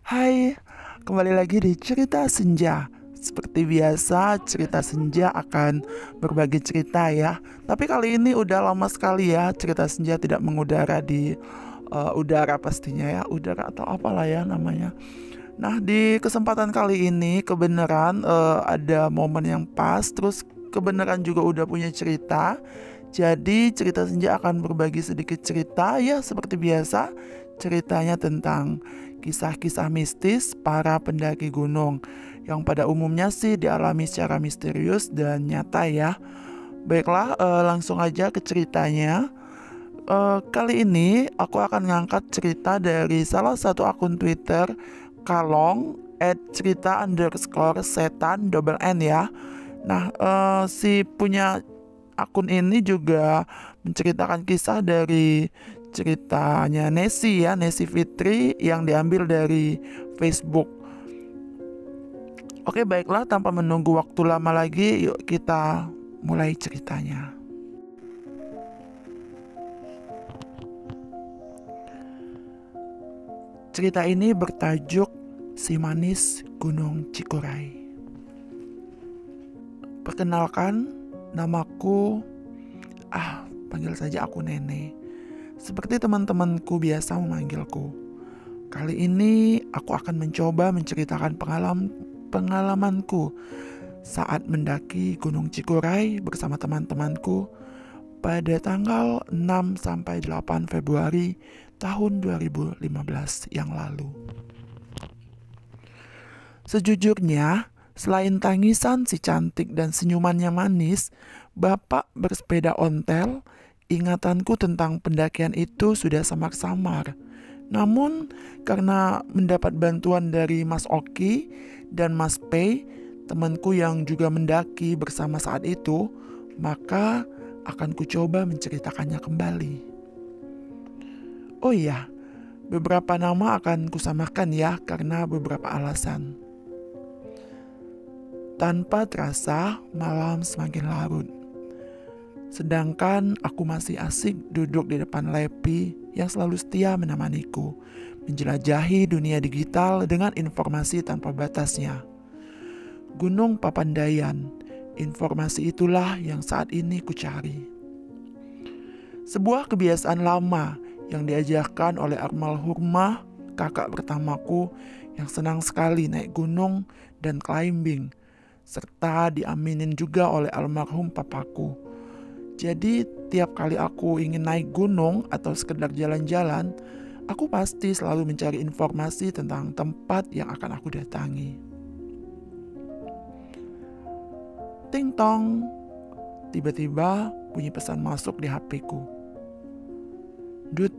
Hai, kembali lagi di Cerita Senja. Seperti biasa, Cerita Senja akan berbagi cerita ya. Tapi kali ini udah lama sekali ya Cerita Senja tidak mengudara di udara pastinya ya. Udara atau apalah ya namanya. Nah, di kesempatan kali ini kebenaran ada momen yang pas. Terus kebenaran juga udah punya cerita. Jadi Cerita Senja akan berbagi sedikit cerita ya seperti biasa. Ceritanya tentang kisah-kisah mistis para pendaki gunung yang pada umumnya sih dialami secara misterius dan nyata ya. Baiklah, langsung aja ke ceritanya. Kali ini aku akan ngangkat cerita dari salah satu akun Twitter Kalong @cerita_setan double N ya. Nah, si punya akun ini juga menceritakan kisah dari ceritanya Nessie ya, Nessie Fitri yang diambil dari Facebook. Oke, baiklah, tanpa menunggu waktu lama lagi, yuk kita mulai ceritanya. Cerita ini bertajuk Si Manis Gunung Cikuray. Perkenalkan, namaku panggil saja aku Nene. Seperti teman-temanku biasa memanggilku. Kali ini aku akan mencoba menceritakan pengalamanku saat mendaki Gunung Cikuray bersama teman-temanku pada tanggal 6 sampai 8 Februari tahun 2015 yang lalu. Sejujurnya, selain tangisan si cantik dan senyumannya manis, bapak bersepeda ontel, ingatanku tentang pendakian itu sudah samar-samar. Namun, karena mendapat bantuan dari Mas Oki dan Mas Pei, temanku yang juga mendaki bersama saat itu, maka akan kucoba menceritakannya kembali. Oh iya, beberapa nama akan kusamarkan ya karena beberapa alasan. Tanpa terasa, malam semakin larut. Sedangkan aku masih asik duduk di depan Lepi yang selalu setia menemaniku, menjelajahi dunia digital dengan informasi tanpa batasnya. Gunung Papandayan, informasi itulah yang saat ini kucari. Sebuah kebiasaan lama yang diajarkan oleh almarhumah kakak pertamaku yang senang sekali naik gunung dan climbing, serta diaminin juga oleh almarhum papaku. Jadi tiap kali aku ingin naik gunung atau sekedar jalan-jalan, aku pasti selalu mencari informasi tentang tempat yang akan aku datangi. Ting tong, tiba-tiba bunyi pesan masuk di HP-ku. Dut,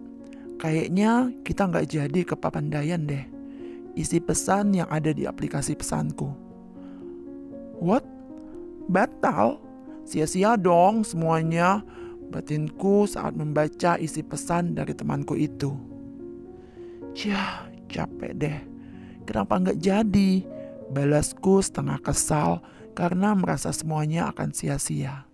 kayaknya kita nggak jadi ke Papandayan deh. Isi pesan yang ada di aplikasi pesanku. What? Batal? Sia-sia dong semuanya, batinku saat membaca isi pesan dari temanku itu. Capek deh. Kenapa nggak jadi? Balasku setengah kesal karena merasa semuanya akan sia-sia.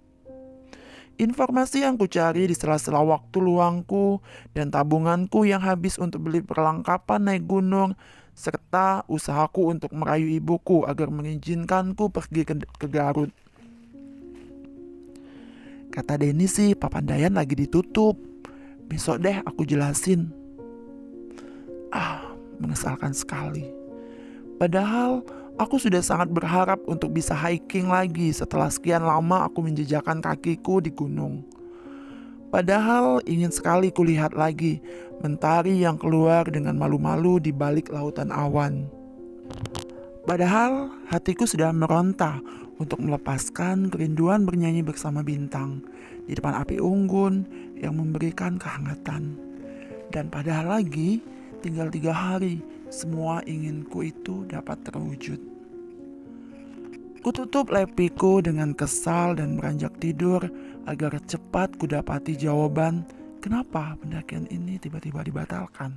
Informasi yang kucari di sela-sela waktu luangku dan tabunganku yang habis untuk beli perlengkapan naik gunung, serta usahaku untuk merayu ibuku agar mengizinkanku pergi ke Garut. Kata Denny sih Papandayan lagi ditutup. Besok deh aku jelasin. Mengesalkan sekali. Padahal aku sudah sangat berharap untuk bisa hiking lagi setelah sekian lama aku menjejakkan kakiku di gunung. Padahal ingin sekali kulihat lagi mentari yang keluar dengan malu-malu di balik lautan awan. Padahal hatiku sudah meronta untuk melepaskan kerinduan bernyanyi bersama bintang di depan api unggun yang memberikan kehangatan. Dan padahal lagi tinggal 3 hari semua inginku itu dapat terwujud. Kututup lepiku dengan kesal dan beranjak tidur agar cepat kudapati jawaban kenapa pendakian ini tiba-tiba dibatalkan.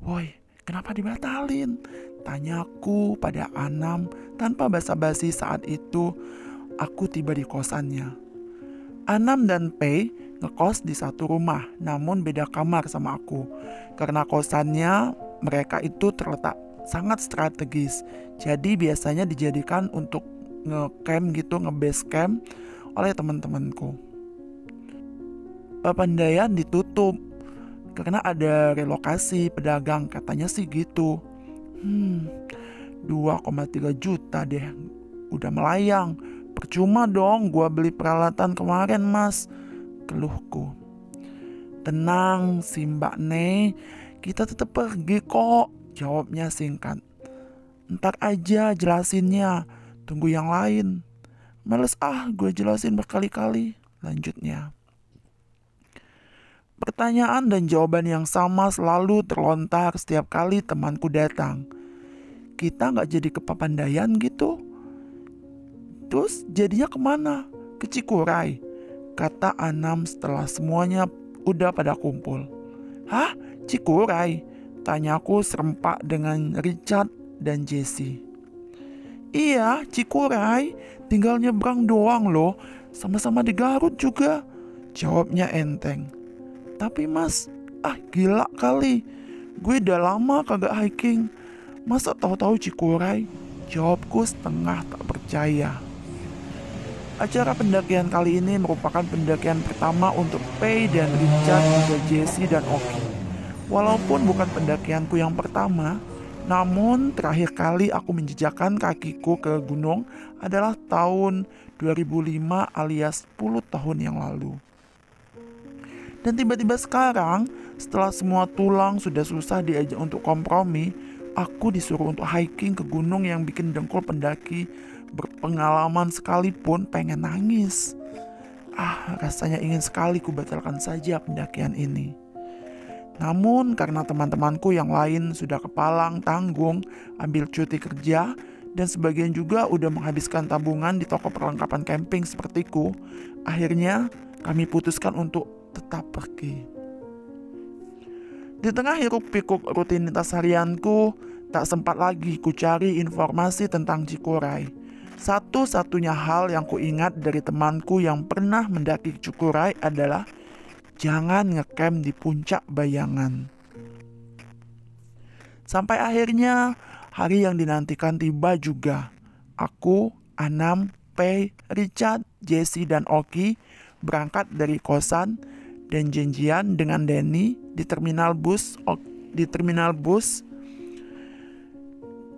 Woi, kenapa dibatalin? Tanyaku pada Anam tanpa basa-basi saat itu aku tiba di kosannya. Anam dan Pei ngekos di satu rumah namun beda kamar sama aku. Karena kosannya mereka itu terletak sangat strategis. Jadi biasanya dijadikan untuk nge-camp gitu, nge-base camp oleh teman-temanku. Pepandayan ditutup karena ada relokasi pedagang, katanya sih gitu. 2,3 juta deh, udah melayang. Percuma dong gua beli peralatan kemarin mas, keluhku. Tenang si Mbak Ne, kita tetap pergi kok, jawabnya singkat. Ntar aja jelasinnya, tunggu yang lain. Males gue jelasin berkali-kali, lanjutnya. Pertanyaan dan jawaban yang sama selalu terlontar setiap kali temanku datang. Kita gak jadi ke Papandayan gitu? Terus jadinya kemana? Ke Cikuray, kata Anam setelah semuanya udah pada kumpul. Hah? Cikuray? Tanyaku serempak dengan Richard dan Jesse. Iya, Cikuray, tinggal nyebrang doang loh, sama-sama di Garut juga, jawabnya enteng. Tapi mas, gila kali, gue udah lama kagak hiking, masa tahu-tahu Cikuray? Jawabku setengah tak percaya. Acara pendakian kali ini merupakan pendakian pertama untuk Pei dan Richard, juga Jesse dan Oki. Walaupun bukan pendakianku yang pertama, namun terakhir kali aku menjejakkan kakiku ke gunung adalah tahun 2005 alias 10 tahun yang lalu. Dan tiba-tiba sekarang, setelah semua tulang sudah susah diajak untuk kompromi, aku disuruh untuk hiking ke gunung yang bikin dengkul pendaki berpengalaman sekalipun pengen nangis. Rasanya ingin sekali kubatalkan saja pendakian ini. Namun karena teman-temanku yang lain sudah kepalang tanggung ambil cuti kerja dan sebagian juga udah menghabiskan tabungan di toko perlengkapan camping sepertiku, akhirnya kami putuskan untuk tetap pergi. Di tengah hiruk-pikuk rutinitas harianku, tak sempat lagi ku cari informasi tentang Cikuray. Satu-satunya hal yang ku ingat dari temanku yang pernah mendaki Cikuray adalah jangan ngecamp di puncak bayangan. Sampai akhirnya hari yang dinantikan tiba juga. Aku, Anam, Pei, Richard, Jesse, dan Oki berangkat dari kosan dan janjian dengan Denny di terminal bus.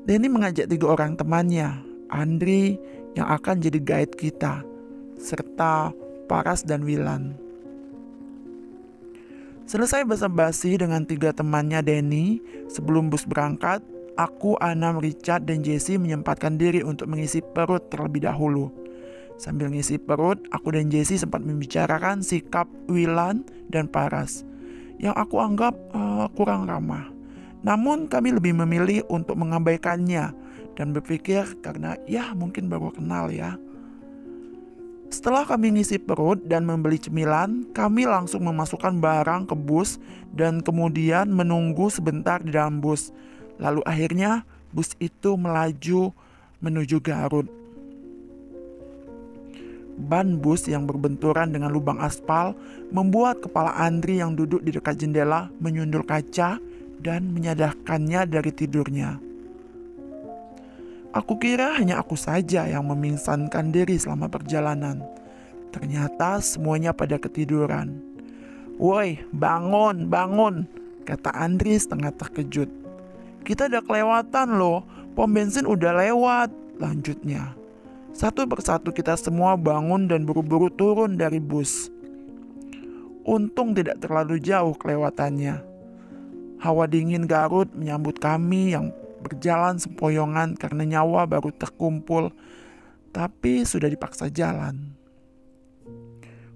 Denny mengajak 3 orang temannya, Andri yang akan jadi guide kita, serta Paras dan Wilan. Selesai basa-basi dengan 3 temannya Denny, sebelum bus berangkat, aku, Anam, Richard, dan Jesse menyempatkan diri untuk mengisi perut terlebih dahulu. Sambil ngisi perut, aku dan Jesse sempat membicarakan sikap Wilan dan Paras yang aku anggap kurang ramah. Namun kami lebih memilih untuk mengabaikannya dan berpikir karena mungkin baru kenal ya. Setelah kami ngisi perut dan membeli cemilan, kami langsung memasukkan barang ke bus dan kemudian menunggu sebentar di dalam bus. Lalu akhirnya bus itu melaju menuju Garut. Ban bus yang berbenturan dengan lubang aspal membuat kepala Andri yang duduk di dekat jendela menyundul kaca dan menyadarkannya dari tidurnya. Aku kira hanya aku saja yang memingsankan diri selama perjalanan. Ternyata semuanya pada ketiduran. Woi, bangun, bangun, kata Andri setengah terkejut. Kita udah kelewatan loh, pom bensin udah lewat, lanjutnya. Satu persatu kita semua bangun dan buru-buru turun dari bus. Untung tidak terlalu jauh kelewatannya. Hawa dingin Garut menyambut kami yang berjalan sempoyongan karena nyawa baru terkumpul, tapi sudah dipaksa jalan.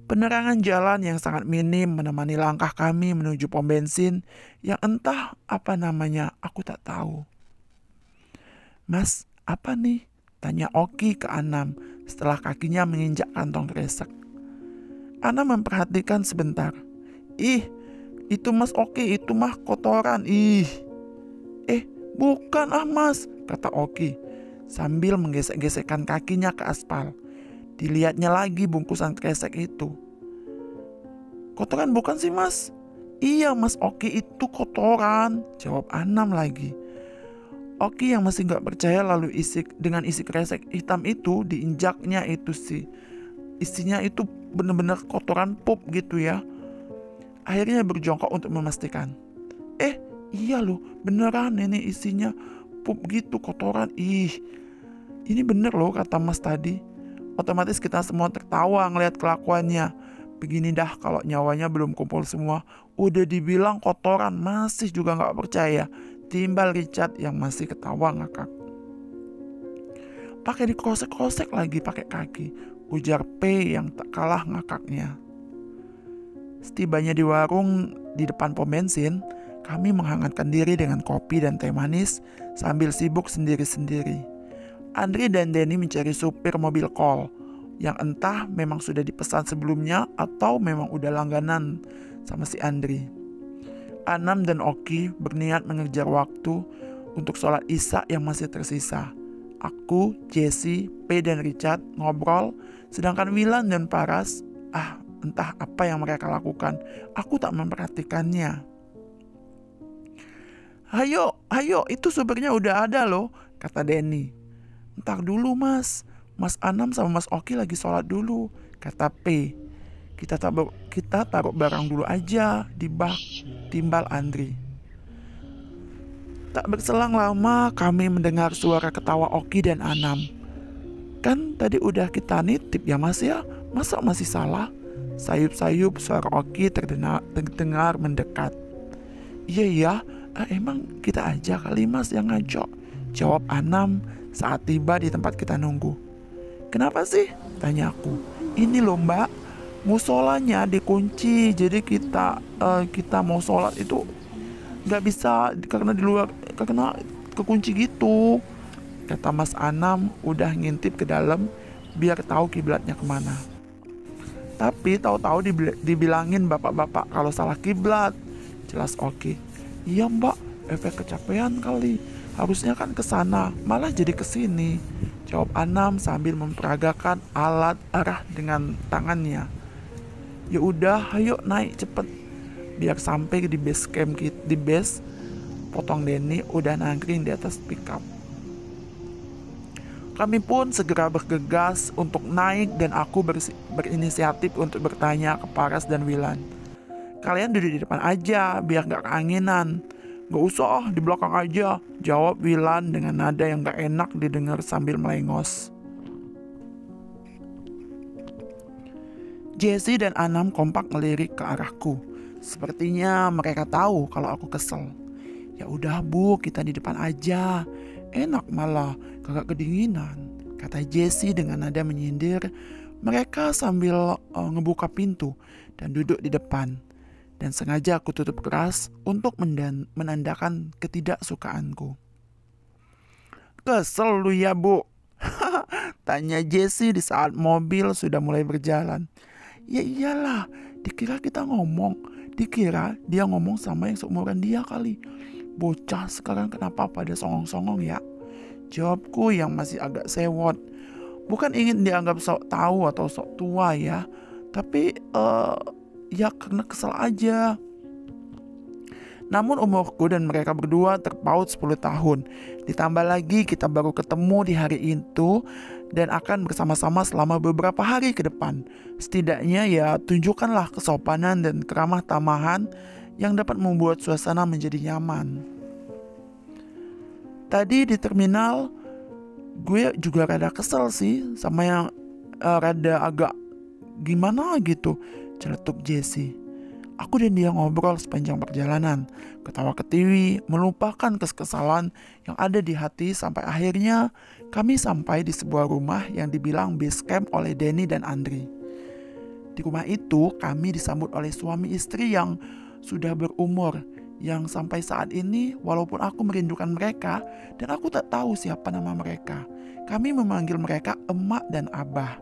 Penerangan jalan yang sangat minim menemani langkah kami menuju pom bensin yang entah apa namanya, aku tak tahu. Mas, apa nih? Tanya Oki ke Anam setelah kakinya menginjak kantong kresek. Anam memperhatikan sebentar. Itu Mas Oki, itu mah kotoran. Bukan mas, kata Oki sambil menggesek-gesekkan kakinya ke aspal. Dilihatnya lagi bungkusan kresek itu. Kotoran bukan sih mas? Iya Mas Oki, itu kotoran, jawab Anam lagi. Oki yang masih gak percaya lalu dengan isi kresek hitam itu diinjaknya itu sih. Isinya itu bener-bener kotoran pup gitu ya. Akhirnya berjongkok untuk memastikan. Iya loh, beneran ini isinya pup gitu, kotoran. Ini bener loh kata Mas tadi. Otomatis kita semua tertawa ngeliat kelakuannya. Begini dah kalau nyawanya belum kumpul semua. Udah dibilang kotoran masih juga gak percaya. Timbal Richard yang masih ketawa ngakak. Pakai dikrosek-krosek lagi pakai kaki, ujar P yang tak kalah ngakaknya. Setibanya di warung di depan pom bensin, kami menghangatkan diri dengan kopi dan teh manis sambil sibuk sendiri-sendiri. Andri dan Denny mencari supir mobil kol yang entah memang sudah dipesan sebelumnya atau memang udah langganan sama si Andri. Anam dan Oki berniat mengejar waktu untuk sholat isya yang masih tersisa. Aku, Jesse, P dan Richard ngobrol, sedangkan Wilan dan Paras, entah apa yang mereka lakukan. Aku tak memperhatikannya. Hayo, itu supirnya udah ada loh, kata Denny. Entar dulu Mas Anam sama Mas Oki lagi sholat dulu, kata P. Kita taruh barang dulu aja di bak, timbal Andri. Tak berselang lama kami mendengar suara ketawa Oki dan Anam. Kan tadi udah kita nitip ya Mas ya, masa masih salah? Sayup-sayup suara Oki terdengar mendekat. Iya, emang kita aja kali Mas yang ngajak, jawab Anam saat tiba di tempat kita nunggu. Kenapa sih? Tanya aku. Ini loh Mbak, musolanya dikunci, jadi kita mau sholat itu nggak bisa karena di luar, karena kekunci gitu, kata Mas Anam udah ngintip ke dalam biar tahu kiblatnya kemana. Tapi tahu-tahu dibilangin bapak-bapak kalau salah kiblat, jelas Oki. Iya Mbak, efek kecapean kali, harusnya kan ke sana, malah jadi ke sini, jawab Anam sambil memperagakan alat arah dengan tangannya. Ya udah, ayo naik cepet biar sampai di base camp di base. Potong Denny udah nangkring di atas pickup. Kami pun segera bergegas untuk naik dan aku berinisiatif untuk bertanya ke Paras dan Wilan. Kalian duduk di depan aja biar gak keanginan. Gak usah, di belakang aja, jawab Wilan dengan nada yang gak enak didengar sambil melengos. Jesse dan Anam kompak ngelirik ke arahku. Sepertinya mereka tahu kalau aku kesel. Ya udah Bu, kita di depan aja. Enak malah, kagak kedinginan, kata Jesse dengan nada menyindir. Mereka sambil ngebuka pintu dan duduk di depan. Dan sengaja aku tutup keras untuk menandakan ketidaksukaanku. Kesel lu ya Bu? Tanya Jesse di saat mobil sudah mulai berjalan. Ya iyalah, dikira kita ngomong. Dikira dia ngomong sama yang seumuran dia kali. Bocah sekarang kenapa pada songong-songong ya? Jawabku yang masih agak sewot. Bukan ingin dianggap sok tahu atau sok tua ya, tapi ya karena kesel aja. Namun umurku dan mereka berdua terpaut 10 tahun. Ditambah lagi kita baru ketemu di hari itu dan akan bersama-sama selama beberapa hari ke depan. Setidaknya ya tunjukkanlah kesopanan dan keramah tamahan yang dapat membuat suasana menjadi nyaman. Tadi di terminal gue juga rada kesel sih sama yang rada agak gimana gitu, celetuk Jesse. Aku dan dia ngobrol sepanjang perjalanan, ketawa ketiwi, melupakan kekesalan yang ada di hati sampai akhirnya kami sampai di sebuah rumah yang dibilang base camp oleh Denny dan Andri. Di rumah itu kami disambut oleh suami istri yang sudah berumur, yang sampai saat ini walaupun aku merindukan mereka dan aku tak tahu siapa nama mereka, kami memanggil mereka emak dan abah.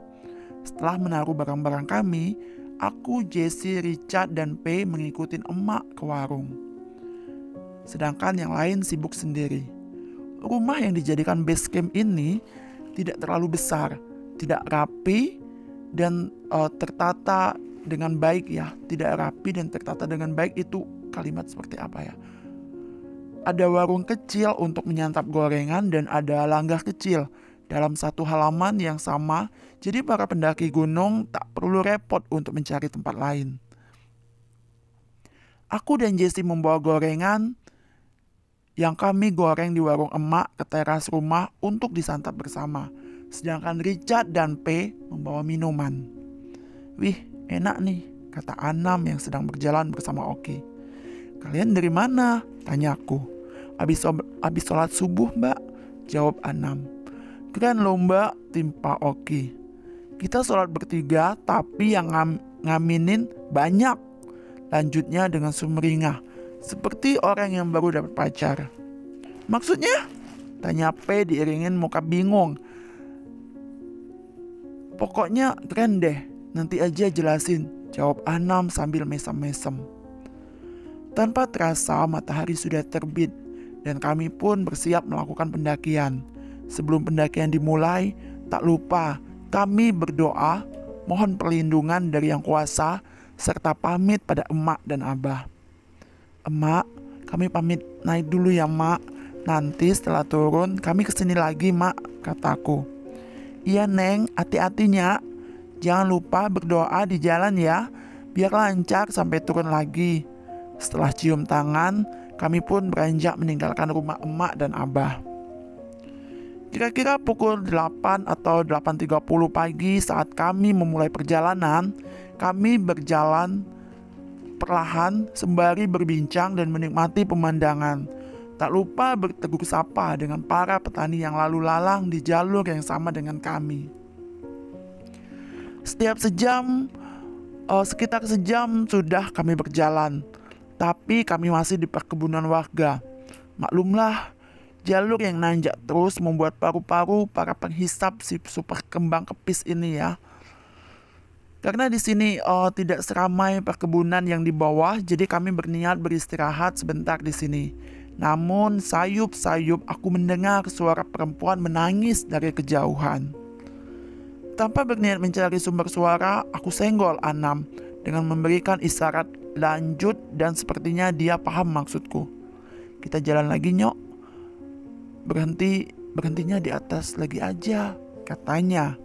Setelah menaruh barang-barang kami, aku, Jesse, Richard, dan P mengikuti emak ke warung. Sedangkan yang lain sibuk sendiri. Rumah yang dijadikan base camp ini tidak terlalu besar, tidak rapi, dan tertata dengan baik ya, tidak rapi dan tertata dengan baik, itu kalimat seperti apa ya? Ada warung kecil untuk menyantap gorengan dan ada langgar kecil dalam satu halaman yang sama. Jadi para pendaki gunung tak perlu repot untuk mencari tempat lain. Aku dan Jessie membawa gorengan yang kami goreng di warung emak ke teras rumah untuk disantap bersama. Sedangkan Richard dan P membawa minuman. Wih, enak nih, kata Anam yang sedang berjalan bersama Oki. Kalian dari mana? Tanyaku. Habis sholat subuh mbak, jawab Anam. Keren loh mbak, timpa Oki. Kita sholat bertiga tapi yang ngaminin banyak, lanjutnya dengan sumringah, seperti orang yang baru dapat pacar. Maksudnya? Tanya P diiringin muka bingung. Pokoknya keren deh, nanti aja jelasin, jawab Anam sambil mesem-mesem. Tanpa terasa matahari sudah terbit dan kami pun bersiap melakukan pendakian. Sebelum pendakian dimulai, tak lupa kami berdoa mohon perlindungan dari Yang Kuasa serta pamit pada emak dan abah. Emak, kami pamit naik dulu ya mak. Nanti setelah turun kami kesini lagi mak, kataku. Iya neng, hati-hatinya. Jangan lupa berdoa di jalan ya, biar lancar sampai turun lagi. Setelah cium tangan, kami pun beranjak meninggalkan rumah emak dan abah. Kira-kira pukul 8 atau 8.30 pagi saat kami memulai perjalanan, kami berjalan perlahan sembari berbincang dan menikmati pemandangan. Tak lupa bertegur sapa dengan para petani yang lalu lalang di jalur yang sama dengan kami. Sekitar sejam sudah kami berjalan, tapi kami masih di perkebunan warga. Maklumlah, jalur yang nanjak terus membuat paru-paru para penghisap si super kembang kepis ini ya. Karena di sini tidak seramai perkebunan yang di bawah, jadi kami berniat beristirahat sebentar di sini. Namun sayup-sayup aku mendengar suara perempuan menangis dari kejauhan. Tanpa berniat mencari sumber suara, aku senggol Anam dengan memberikan isyarat lanjut dan sepertinya dia paham maksudku. Kita jalan lagi nyok. Berhentinya di atas lagi aja, katanya.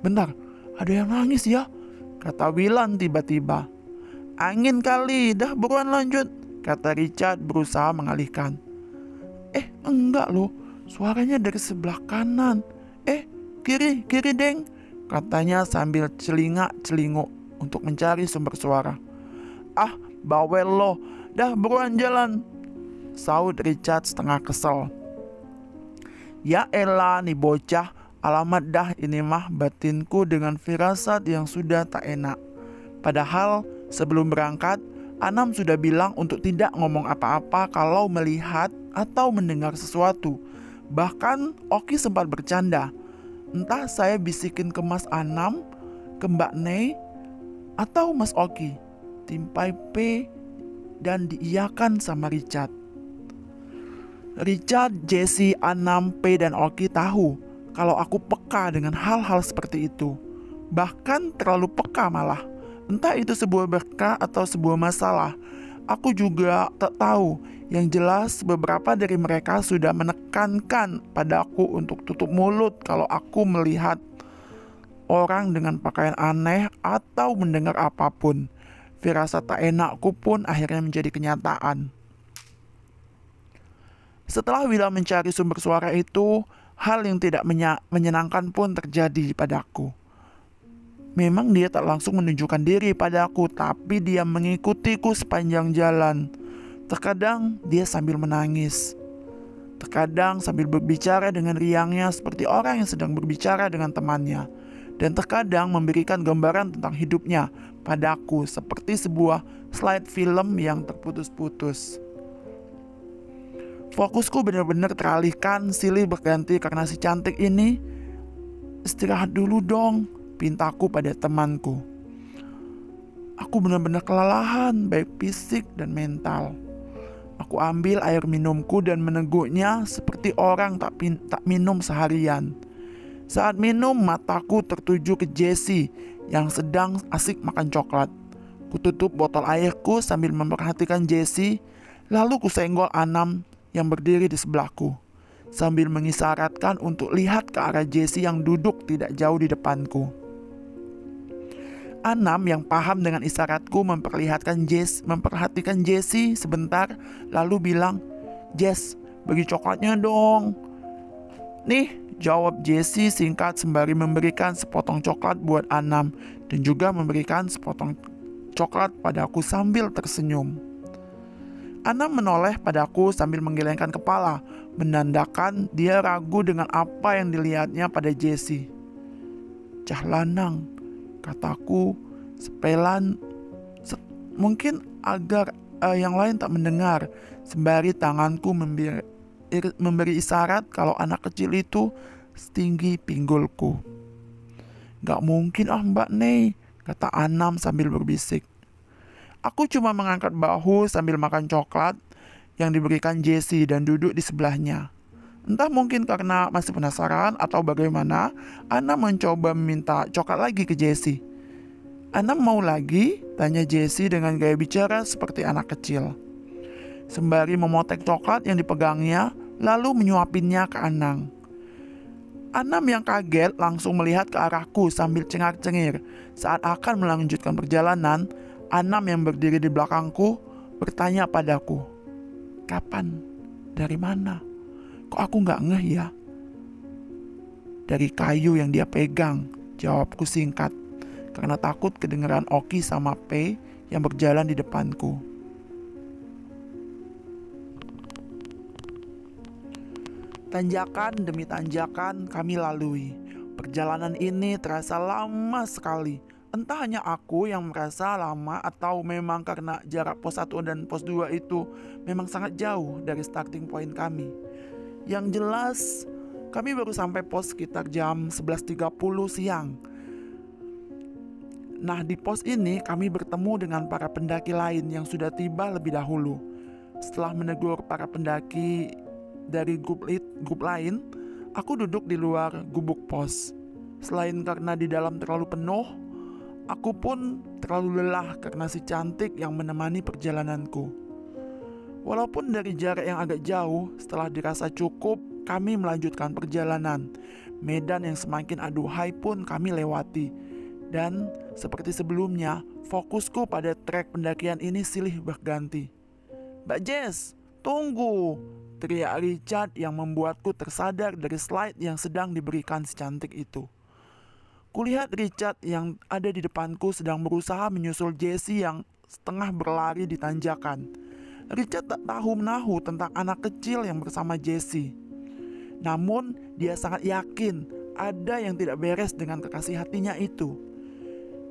Bentar, ada yang nangis ya, kata Wilan tiba-tiba. Angin kali, dah buruan lanjut, kata Richard berusaha mengalihkan. Enggak loh, suaranya dari sebelah kanan. Kiri deng, katanya sambil celingak-celinguk untuk mencari sumber suara. Ah, bawel lo, dah buruan jalan, saud Richard setengah kesel. Ya elah nih bocah, alamat dah ini mah, batinku dengan firasat yang sudah tak enak. Padahal sebelum berangkat, Anam sudah bilang untuk tidak ngomong apa-apa kalau melihat atau mendengar sesuatu. Bahkan Oki sempat bercanda. Entah saya bisikin ke Mas Anam, ke Mbak Nei, atau Mas Oki. Timpai P dan diiyakan sama Richard. Richard, Jessie, Anam, P dan Oki tahu kalau aku peka dengan hal-hal seperti itu. Bahkan terlalu peka malah. Entah itu sebuah berkah atau sebuah masalah. Aku juga tak tahu. Yang jelas beberapa dari mereka sudah menekankan padaku untuk tutup mulut kalau aku melihat orang dengan pakaian aneh atau mendengar apapun. Firasat tak enakku pun akhirnya menjadi kenyataan. Setelah Wila mencari sumber suara itu, hal yang tidak menyenangkan pun terjadi padaku. Memang dia tak langsung menunjukkan diri padaku, tapi dia mengikutiku sepanjang jalan. Terkadang dia sambil menangis, terkadang sambil berbicara dengan riangnya seperti orang yang sedang berbicara dengan temannya, dan terkadang memberikan gambaran tentang hidupnya padaku seperti sebuah slide film yang terputus-putus. Fokusku benar-benar teralihkan, silih berganti karena si cantik ini. Istirahat dulu dong, pintaku pada temanku. Aku benar-benar kelelahan, baik fisik dan mental. Aku ambil air minumku dan meneguknya seperti orang tak minum seharian. Saat minum, mataku tertuju ke Jessie yang sedang asik makan coklat. Kututup botol airku sambil memperhatikan Jessie, lalu kusenggol Anam yang berdiri di sebelahku, sambil mengisyaratkan untuk lihat ke arah Jessie yang duduk tidak jauh di depanku. Anam yang paham dengan isyaratku memperhatikan Jessie sebentar, lalu bilang, "Jess, bagi coklatnya dong." "Nih," jawab Jessie singkat sembari memberikan sepotong coklat buat Anam dan juga memberikan sepotong coklat padaku sambil tersenyum. Anam menoleh padaku sambil menggelengkan kepala, menandakan dia ragu dengan apa yang dilihatnya pada Jessie. "Cah lanang," kataku sepelan, mungkin agar yang lain tak mendengar, sembari tanganku memberi isyarat kalau anak kecil itu setinggi pinggulku. "Gak mungkin Mbak Nei," kata Anam sambil berbisik. Aku cuma mengangkat bahu sambil makan coklat yang diberikan Jessie dan duduk di sebelahnya. Entah mungkin karena masih penasaran atau bagaimana, Anam mencoba meminta coklat lagi ke Jessie. "Anam mau lagi?" tanya Jessie dengan gaya bicara seperti anak kecil, sembari memotek coklat yang dipegangnya, lalu menyuapinnya ke Anam. Anam yang kaget langsung melihat ke arahku sambil cengar-cengir. Saat akan melanjutkan perjalanan, Anam yang berdiri di belakangku bertanya padaku, "Kapan? Dari mana? Kok aku gak ngeh ya?" "Dari kayu yang dia pegang," jawabku singkat, karena takut kedengeran Oki sama P yang berjalan di depanku. Tanjakan demi tanjakan kami lalui. Perjalanan ini terasa lama sekali. Entah hanya aku yang merasa lama atau memang karena jarak pos 1 dan pos 2 itu memang sangat jauh dari starting point kami. Yang jelas, kami baru sampai pos sekitar jam 11.30 siang. Nah, di pos ini kami bertemu dengan para pendaki lain yang sudah tiba lebih dahulu. Setelah menegur para pendaki dari grup lain, aku duduk di luar gubuk pos. Selain karena di dalam terlalu penuh, aku pun terlalu lelah karena si cantik yang menemani perjalananku. Walaupun dari jarak yang agak jauh, setelah dirasa cukup, kami melanjutkan perjalanan. Medan yang semakin aduhai pun kami lewati. Dan seperti sebelumnya, fokusku pada trek pendakian ini silih berganti. "Mbak Jess, tunggu!" teriak Richard yang membuatku tersadar dari slide yang sedang diberikan si cantik itu. Kulihat Richard yang ada di depanku sedang berusaha menyusul Jessie yang setengah berlari di tanjakan. Richard tak tahu menahu tentang anak kecil yang bersama Jessie. Namun dia sangat yakin ada yang tidak beres dengan kekasih hatinya itu.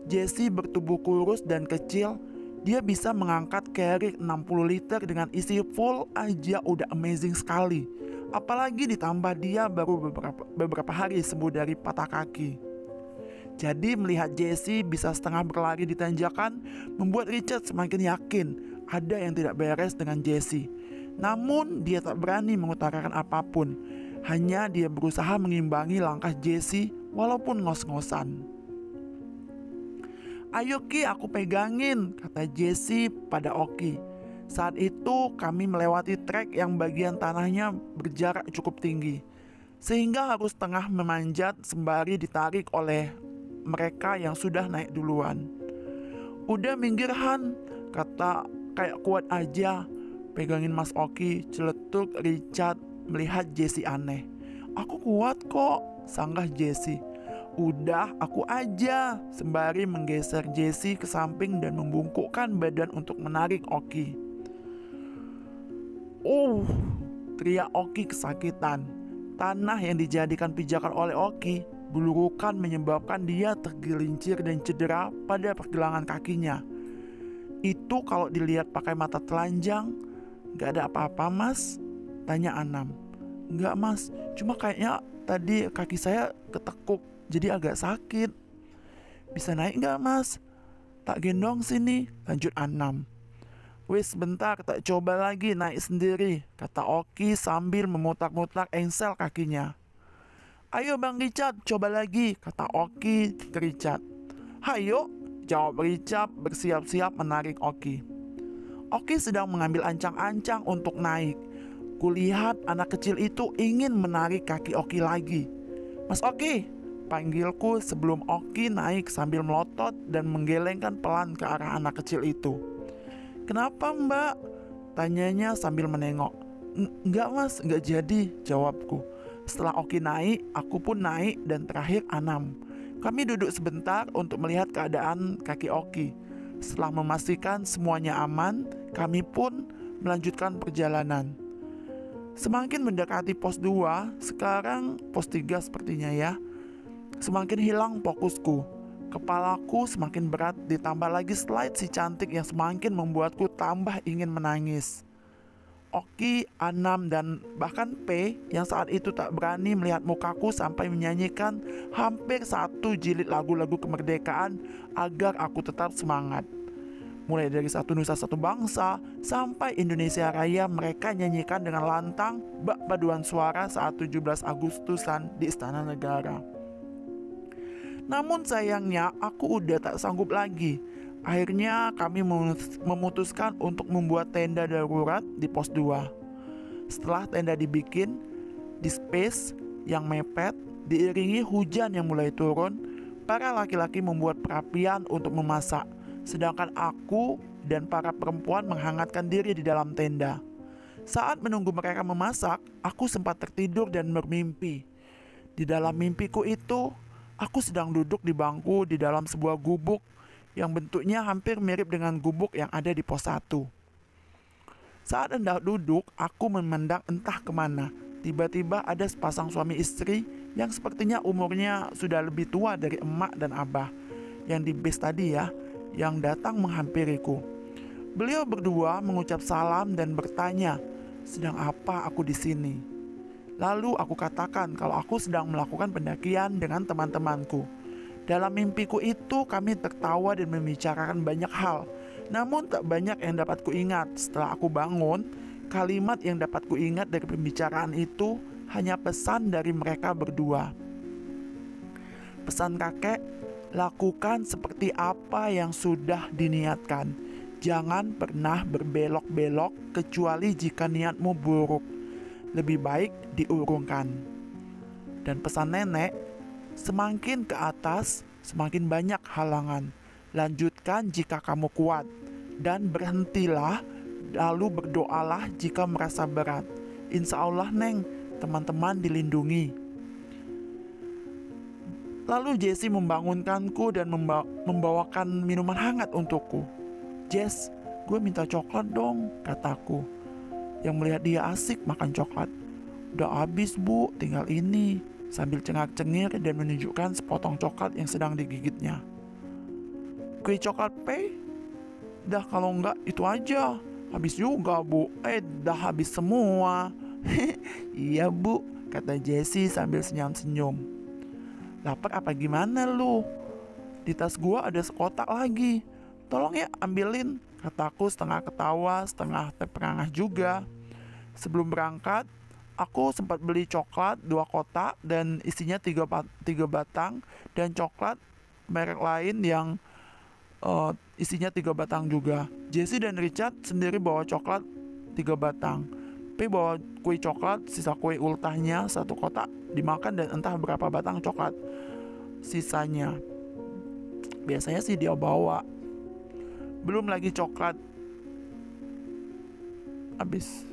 Jessie bertubuh kurus dan kecil. Dia bisa mengangkat carry 60 liter dengan isi full aja udah amazing sekali. Apalagi ditambah dia baru beberapa hari sembuh dari patah kaki. Jadi melihat Jessie bisa setengah berlari di tanjakan membuat Richard semakin yakin ada yang tidak beres dengan Jessie. Namun dia tak berani mengutarakan apapun. Hanya dia berusaha mengimbangi langkah Jessie walaupun ngos-ngosan. "Ayo Ki, aku pegangin," kata Jessie pada Oki. Saat itu kami melewati trek yang bagian tanahnya berjarak cukup tinggi, sehingga harus tengah memanjat sembari ditarik oleh mereka yang sudah naik duluan. "Udah minggir Han," kata kayak kuat aja. "Pegangin Mas Oki," celetuk Richard melihat Jessie aneh. "Aku kuat kok," sanggah Jessie. "Udah, aku aja," sembari menggeser Jessie ke samping dan membungkukkan badan untuk menarik Oki. Teriak Oki kesakitan. Tanah yang dijadikan pijakan oleh Oki bulurukan menyebabkan dia tergelincir dan cedera pada pergelangan kakinya. "Itu kalau dilihat pakai mata telanjang, gak ada apa-apa Mas?" tanya Anam. "Enggak Mas, cuma kayaknya tadi kaki saya ketekuk, jadi agak sakit." "Bisa naik gak Mas? Tak gendong sini," lanjut Anam. "Wis bentar, tak coba lagi naik sendiri," kata Oki sambil memutar-mutar engsel kakinya. "Ayo Bang Richard, coba lagi," kata Oki ke Richard. "Hayo," jawab Richard bersiap-siap menarik Oki. Oki sedang mengambil ancang-ancang untuk naik. Kulihat anak kecil itu ingin menarik kaki Oki lagi. "Mas Oki," panggilku sebelum Oki naik sambil melotot dan menggelengkan pelan ke arah anak kecil itu. "Kenapa, Mbak?" tanyanya sambil menengok. Enggak mas, enggak jadi," jawabku. Setelah Oki naik, aku pun naik dan terakhir Anam. Kami duduk sebentar untuk melihat keadaan kaki Oki. Setelah memastikan semuanya aman, kami pun melanjutkan perjalanan. Semakin mendekati pos 2, sekarang pos 3 sepertinya ya, semakin hilang fokusku. Kepalaku semakin berat, ditambah lagi slide si cantik yang semakin membuatku tambah ingin menangis. Oki, Anam, dan bahkan P yang saat itu tak berani melihat mukaku sampai menyanyikan hampir 1 jilid lagu-lagu kemerdekaan agar aku tetap semangat. Mulai dari Satu Nusa Satu Bangsa sampai Indonesia Raya mereka nyanyikan dengan lantang bak paduan suara saat 17 Agustusan di Istana Negara. Namun sayangnya aku udah tak sanggup lagi. Akhirnya kami memutuskan untuk membuat tenda darurat di pos 2. Setelah tenda dibikin di space yang mepet, diiringi hujan yang mulai turun, para laki-laki membuat perapian untuk memasak, sedangkan aku dan para perempuan menghangatkan diri di dalam tenda. Saat menunggu mereka memasak, aku sempat tertidur dan bermimpi. Di dalam mimpiku itu, aku sedang duduk di bangku di dalam sebuah gubuk yang bentuknya hampir mirip dengan gubuk yang ada di pos 1. Saat hendak duduk, aku memandang entah kemana. Tiba-tiba ada sepasang suami istri yang sepertinya umurnya sudah lebih tua dari emak dan abah, yang di base tadi ya, yang datang menghampiriku. Beliau berdua mengucap salam dan bertanya, sedang apa aku di sini? Lalu aku katakan kalau aku sedang melakukan pendakian dengan teman-temanku. Dalam mimpiku itu kami tertawa dan membicarakan banyak hal. Namun tak banyak yang dapat kuingat. Setelah aku bangun, kalimat yang dapat kuingat dari pembicaraan itu hanya pesan dari mereka berdua. Pesan kakek, lakukan seperti apa yang sudah diniatkan. Jangan pernah berbelok-belok kecuali jika niatmu buruk. Lebih baik diurungkan. Dan pesan nenek, semakin ke atas, semakin banyak halangan. Lanjutkan jika kamu kuat, dan berhentilah, lalu berdoalah jika merasa berat. Insya Allah Neng, teman-teman dilindungi. Lalu Jessie membangunkanku dan membawakan minuman hangat untukku. "Jess, gue minta coklat dong," kataku, yang melihat dia asik makan coklat. "Udah habis bu, tinggal ini," sambil cengak-cengir dan menunjukkan sepotong coklat yang sedang digigitnya. "Kue coklat P? Dah kalau enggak itu aja. Habis juga bu." Dah habis semua." "Iya bu," kata Jessie sambil senyum-senyum. "Lapar apa gimana lu? Di tas gua ada sekotak lagi. Tolong ya ambilin," kataku setengah ketawa setengah terperangah juga. Sebelum berangkat, aku sempat beli coklat 2 kotak dan isinya 3 batang, dan coklat merek lain yang isinya 3 batang juga. Jessie dan Richard sendiri bawa coklat 3 batang. P bawa kue coklat, sisa kue ultahnya 1 kotak dimakan dan entah berapa batang coklat sisanya. Biasanya sih dia bawa. Belum lagi coklat habis.